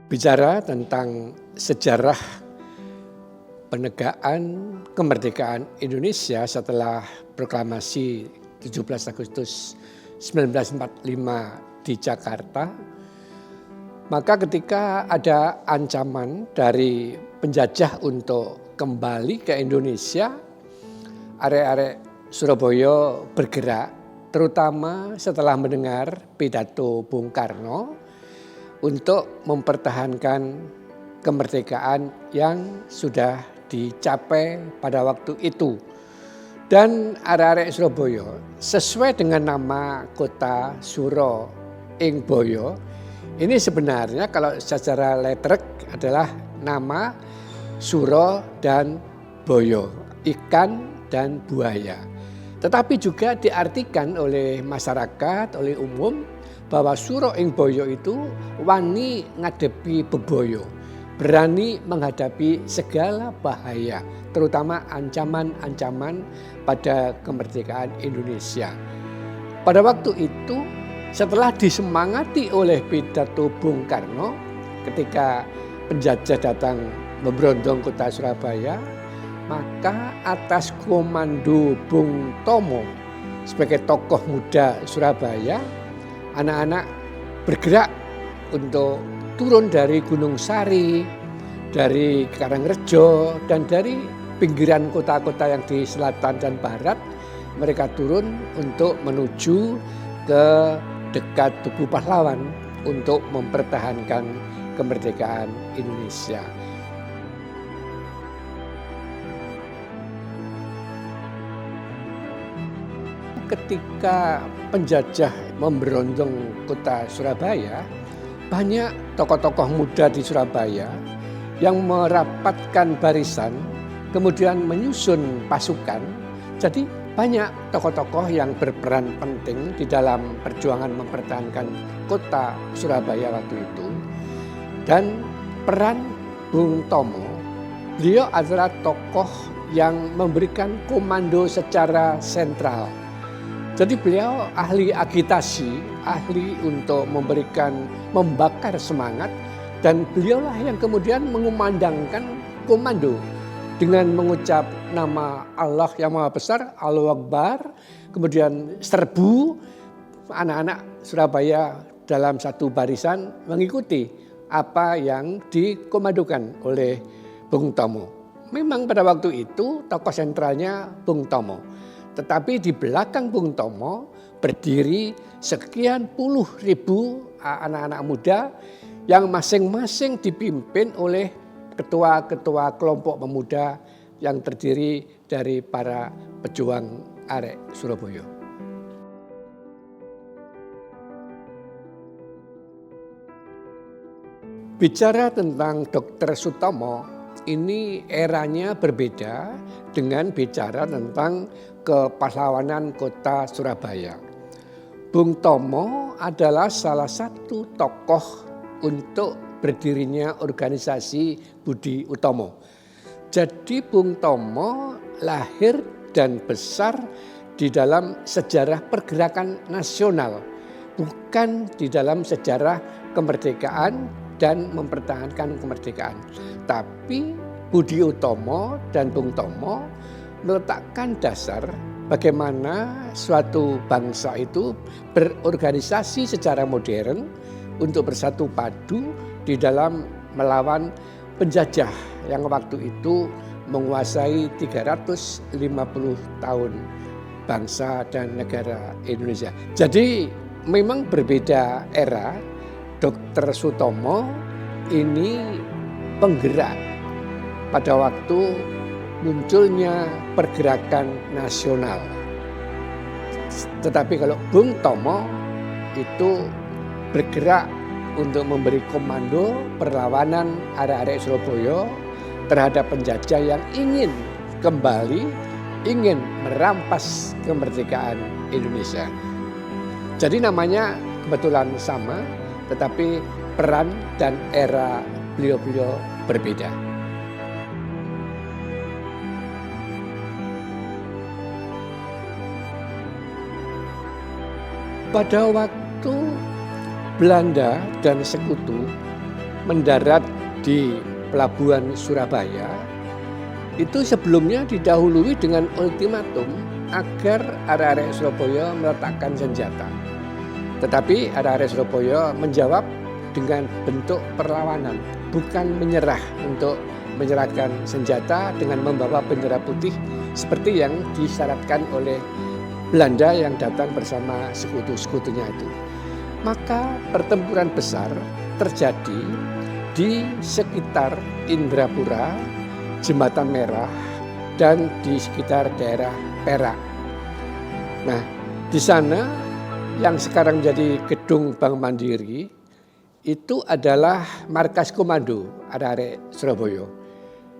Bicara tentang sejarah penegakan kemerdekaan Indonesia setelah proklamasi 17 Agustus 1945 di Jakarta, maka ketika ada ancaman dari penjajah untuk kembali ke Indonesia, arek-arek Surabaya bergerak, terutama setelah mendengar pidato Bung Karno untuk mempertahankan kemerdekaan yang sudah dicapai pada waktu itu. Dan arek-arek Surabaya sesuai dengan nama kota Suro ing Boyo, ini sebenarnya kalau secara letterek adalah nama Suro dan Boyo, ikan dan buaya. Tetapi juga diartikan oleh masyarakat, oleh umum, bahwa Suro ing Boyo itu wani ngadepi beboyo, berani menghadapi segala bahaya, terutama ancaman-ancaman pada kemerdekaan Indonesia. Pada waktu itu, setelah disemangati oleh pidato Bung Karno ketika penjajah datang memberondong kota Surabaya, maka atas komando Bung Tomo sebagai tokoh muda Surabaya, anak-anak bergerak untuk turun dari Gunung Sari, dari Karangrejo, dan dari pinggiran kota-kota yang di selatan dan barat. Mereka turun untuk menuju ke dekat Tugu Pahlawan untuk mempertahankan kemerdekaan Indonesia. Ketika penjajah memberondong kota Surabaya, banyak tokoh-tokoh muda di Surabaya yang merapatkan barisan, kemudian menyusun pasukan. Jadi banyak tokoh-tokoh yang berperan penting di dalam perjuangan mempertahankan kota Surabaya waktu itu. Dan peran Bung Tomo, beliau adalah tokoh yang memberikan komando secara sentral. Jadi beliau ahli agitasi, ahli untuk membakar semangat, dan beliaulah yang kemudian mengumandangkan komando dengan mengucap nama Allah yang Maha Besar, Allahu Akbar, kemudian serbu anak-anak Surabaya dalam satu barisan mengikuti apa yang dikomandokan oleh Bung Tomo. Memang pada waktu itu tokoh sentralnya Bung Tomo. Tetapi di belakang Bung Tomo berdiri sekian puluh ribu anak-anak muda yang masing-masing dipimpin oleh ketua-ketua kelompok pemuda yang terdiri dari para pejuang arek Surabaya. Bicara tentang Dr. Sutomo, ini eranya berbeda dengan bicara tentang kepahlawanan kota Surabaya. Bung Tomo adalah salah satu tokoh untuk berdirinya organisasi Budi Utomo. Jadi Bung Tomo lahir dan besar di dalam sejarah pergerakan nasional, bukan di dalam sejarah kemerdekaan dan mempertahankan kemerdekaan. Tapi Budi Utomo dan Bung Tomo meletakkan dasar bagaimana suatu bangsa itu berorganisasi secara modern untuk bersatu padu di dalam melawan penjajah yang waktu itu menguasai 350 tahun bangsa dan negara Indonesia. Jadi memang berbeda era. Dr. Sutomo ini penggerak pada waktu munculnya pergerakan nasional. Tetapi kalau Bung Tomo itu bergerak untuk memberi komando perlawanan arek-arek Surabaya terhadap penjajah yang ingin kembali, ingin merampas kemerdekaan Indonesia. Jadi namanya kebetulan sama, tetapi peran dan era beliau-beliau berbeda. Pada waktu Belanda dan Sekutu mendarat di pelabuhan Surabaya, itu sebelumnya didahului dengan ultimatum agar arek-arek Surabaya meletakkan senjata. Tetapi arek-arek Surabaya menjawab dengan bentuk perlawanan, bukan menyerah untuk menyerahkan senjata dengan membawa bendera putih seperti yang disyaratkan oleh Belanda yang datang bersama sekutu-sekutunya itu. Maka pertempuran besar terjadi di sekitar Indrapura, Jembatan Merah, dan di sekitar daerah Perak. Nah, di sana yang sekarang jadi gedung Bank Mandiri itu adalah markas komando arek-arek Surabaya.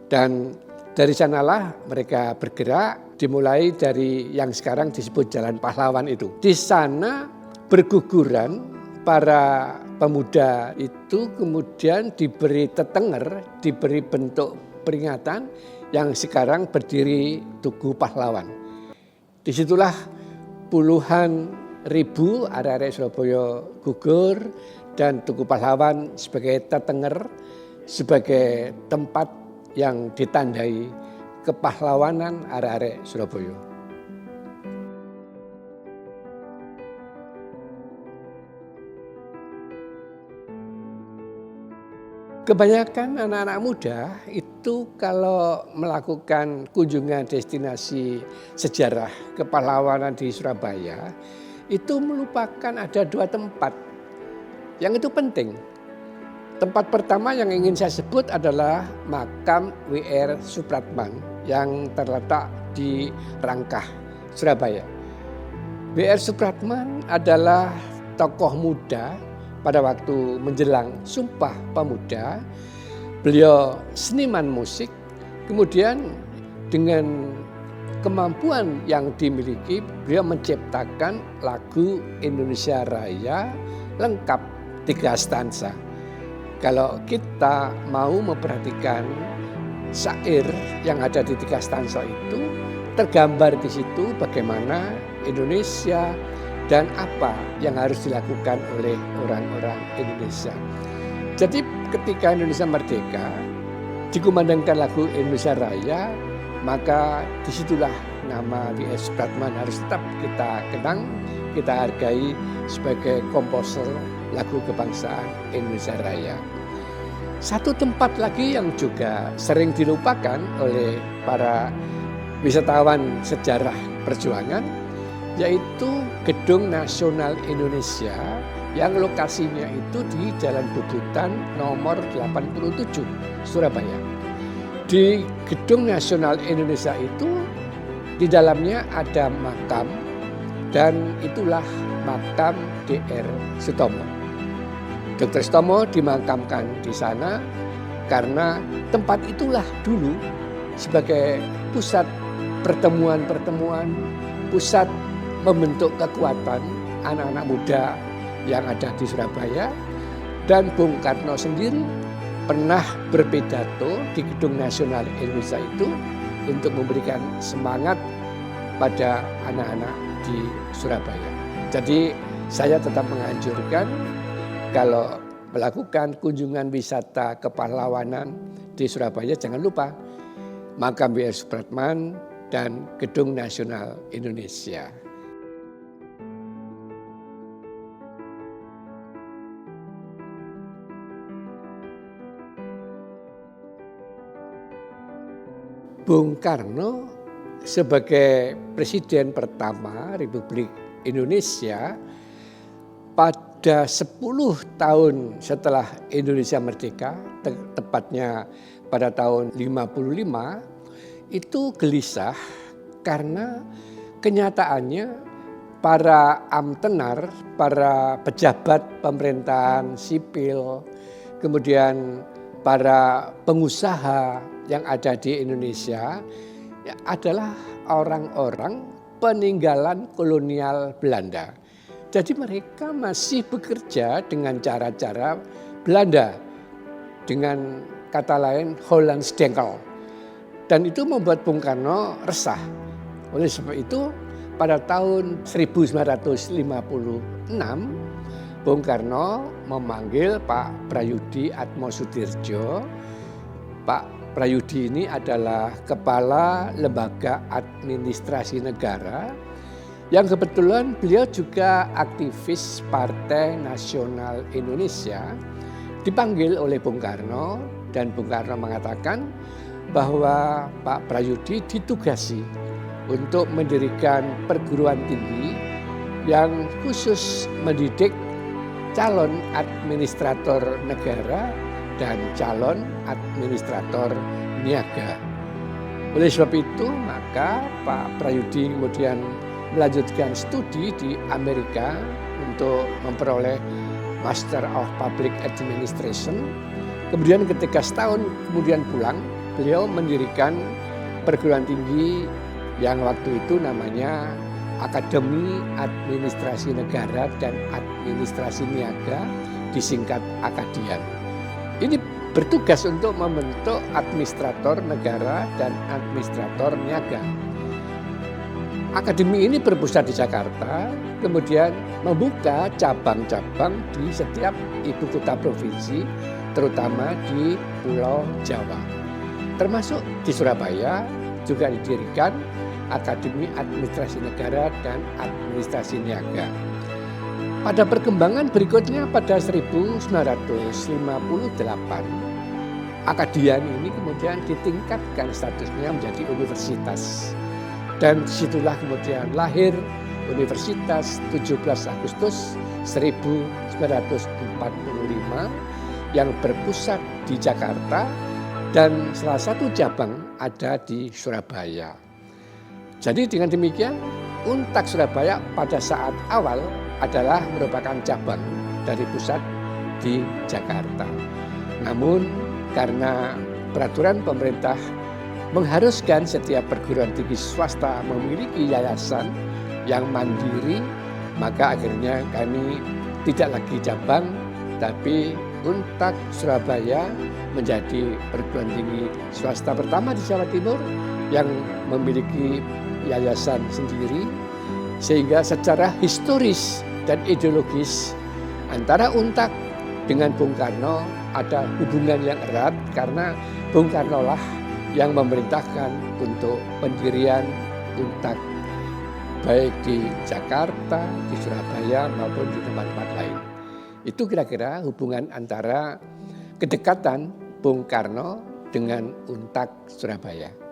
Dan dari sanalah mereka bergerak dimulai dari yang sekarang disebut Jalan Pahlawan itu. Di sana berguguran para pemuda itu kemudian diberi tetenger, diberi bentuk peringatan yang sekarang berdiri Tugu Pahlawan. Disitulah puluhan ribu arek-arek Surabaya gugur dan Tugu Pahlawan sebagai tetenger, sebagai tempat yang ditandai kepahlawanan arek-arek Surabaya. Kebanyakan anak-anak muda itu kalau melakukan kunjungan destinasi sejarah kepahlawanan di Surabaya itu melupakan ada dua tempat yang itu penting. Tempat pertama yang ingin saya sebut adalah makam W.R. Supratman yang terletak di Rangkah, Surabaya. W.R. Supratman adalah tokoh muda pada waktu menjelang Sumpah Pemuda. Beliau seniman musik, kemudian dengan kemampuan yang dimiliki beliau menciptakan lagu Indonesia Raya lengkap 3 stansa. Kalau kita mau memperhatikan syair yang ada di 3 stansa itu, tergambar di situ bagaimana Indonesia dan apa yang harus dilakukan oleh orang-orang Indonesia. Jadi ketika Indonesia merdeka, dikumandangkan lagu Indonesia Raya, maka disitulah nama W.R. Supratman harus tetap kita kenang, kita hargai sebagai komposer lagu kebangsaan Indonesia Raya. Satu tempat lagi yang juga sering dilupakan oleh para wisatawan sejarah perjuangan, yaitu Gedung Nasional Indonesia yang lokasinya itu di Jalan Bubutan nomor 87, Surabaya. Di Gedung Nasional Indonesia itu di dalamnya ada makam dan itulah makam Dr. Sutomo. Dr. Sutomo dimakamkan di sana karena tempat itulah dulu sebagai pusat pertemuan-pertemuan, pusat membentuk kekuatan anak-anak muda yang ada di Surabaya. Dan Bung Karno sendiri pernah berpidato di Gedung Nasional Indonesia itu untuk memberikan semangat pada anak-anak di Surabaya. Jadi saya tetap menganjurkan kalau melakukan kunjungan wisata kepahlawanan di Surabaya jangan lupa makam W.R. Supratman dan Gedung Nasional Indonesia. Bung Karno sebagai Presiden pertama Republik Indonesia pada 10 tahun setelah Indonesia merdeka, tepatnya pada tahun 55, itu gelisah karena kenyataannya para amtenar, para pejabat pemerintahan sipil, kemudian para pengusaha yang ada di Indonesia ya, adalah orang-orang peninggalan kolonial Belanda. Jadi mereka masih bekerja dengan cara-cara Belanda, dengan kata lain Hollands Denkel. Dan itu membuat Bung Karno resah. Oleh sebab itu pada tahun 1956 Bung Karno memanggil Pak Prayudi Atmosudiro. Pak Prayudi ini adalah Kepala Lembaga Administrasi Negara yang kebetulan beliau juga aktivis Partai Nasional Indonesia. Dipanggil oleh Bung Karno dan Bung Karno mengatakan bahwa Pak Prayudi ditugasi untuk mendirikan perguruan tinggi yang khusus mendidik calon administrator negara dan calon administrator niaga. Oleh sebab itu, maka Pak Prayudi kemudian melanjutkan studi di Amerika untuk memperoleh Master of Public Administration. Kemudian ketika setahun kemudian pulang, beliau mendirikan perguruan tinggi yang waktu itu namanya Akademi Administrasi Negara dan Administrasi Niaga, disingkat Akadian. Ini bertugas untuk membentuk administrator negara dan administrator niaga. Akademi ini berpusat di Jakarta, kemudian membuka cabang-cabang di setiap ibu kota provinsi, terutama di Pulau Jawa. Termasuk di Surabaya juga didirikan Akademi Administrasi Negara dan Administrasi Niaga. Pada perkembangan berikutnya pada 1958, Akadian ini kemudian ditingkatkan statusnya menjadi universitas. Dan disitulah kemudian lahir Universitas 17 Agustus 1945 yang berpusat di Jakarta dan salah satu cabang ada di Surabaya. Jadi dengan demikian, Untak Surabaya pada saat awal adalah merupakan cabang dari pusat di Jakarta. Namun karena peraturan pemerintah mengharuskan setiap perguruan tinggi swasta memiliki yayasan yang mandiri, maka akhirnya kami tidak lagi cabang, tapi Untak Surabaya menjadi perguruan tinggi swasta pertama di Jawa Timur yang memiliki yayasan sendiri, sehingga secara historis dan ideologis antara Untak dengan Bung Karno ada hubungan yang erat karena Bung Karno lah yang memerintahkan untuk pendirian Untak baik di Jakarta, di Surabaya maupun di tempat-tempat lain. Itu kira-kira hubungan antara kedekatan Bung Karno dengan Untak Surabaya.